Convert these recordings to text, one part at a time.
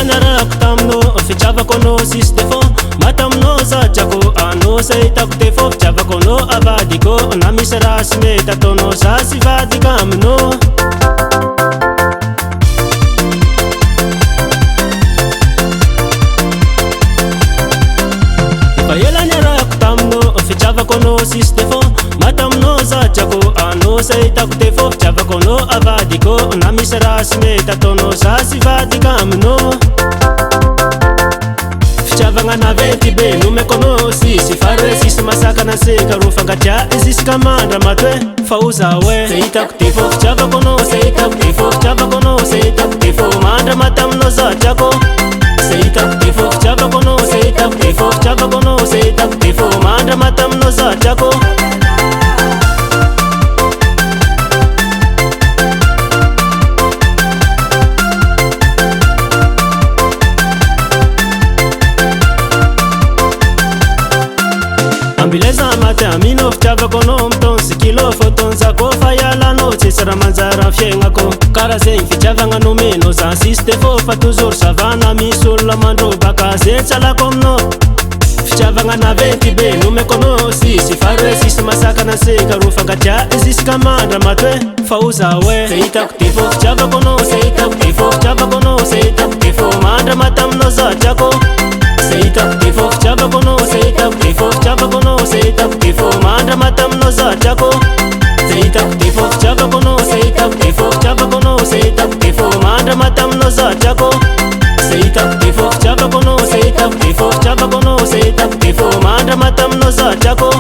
niarako taminao fitiavako anao sisy defo mataminao zatrako anao se hitako defo fitiavako anao avadiko na misy raha sy mety ataonao za sy vadika aminao ela niarako taminao fitiavako anao sisy defo mataminao zatrako anao se hitako defo fitiavako anao avadiko na misy raha sy mety ataonao za sy vadika aminao fitiavagna naventy be nomeko anao sisy fare sisy masakana seka ro fangatria iziska mandra maty hoe fa o za hoe se hitako defo fitiavako anao se hitako defo fitiavako anao se hitako defo mandra mataminao zatrako se hitako defo fitiavako anao se hitako defo fitiavako anao se hitako defo mandra mataminao zatrako ambileza maty aminao fitiavako anao mitony sy kilo fotonzako fa ialanao tsisy raha manjara fiaignako karaha zegny fitiavagna nomenao za sisy defo fa toujours savana misy olona mandrobaka ze tsy alako aminao fitiavagna naventy be nomeko anao sisy fare sisy masakana seka ro fangatria iziska mandra maty hoe fa o za hoe se hitako defo fitiavako anao se hitako defo fitiavako anao se hitako defo mandra mataminao zatrako se hitako defo fitiavako anao se hitako defo fitiavako anao se hitako defo mandra mataminao zatrako se hitako defo fitiavako anao se hitako defo fitiavako anao se hitako defo mandra mataminao zatrako se hitako defo fitiavako anao se hitako defo fitiavako anao se hitako defo mandra mataminao zatrako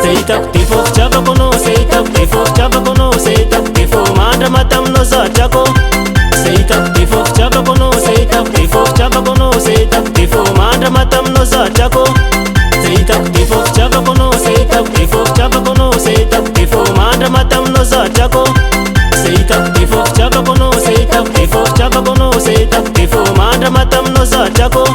se hitako defo fitiavako anao se hitako defo fitiavako anao se hitako defo mandra mataminao zatrako se hitako defo fitiavako anao se hitako defo fitiavako anao se hitako defo mandra mataminao zatrako se hitako defo fitiavako anao se hitako defo fitiavako anao se hitako defo mandra mataminao zatrako se hitako defo fitiavako anao se hitako defo fitiavako anao se hitako defo mandra mataminao zatrako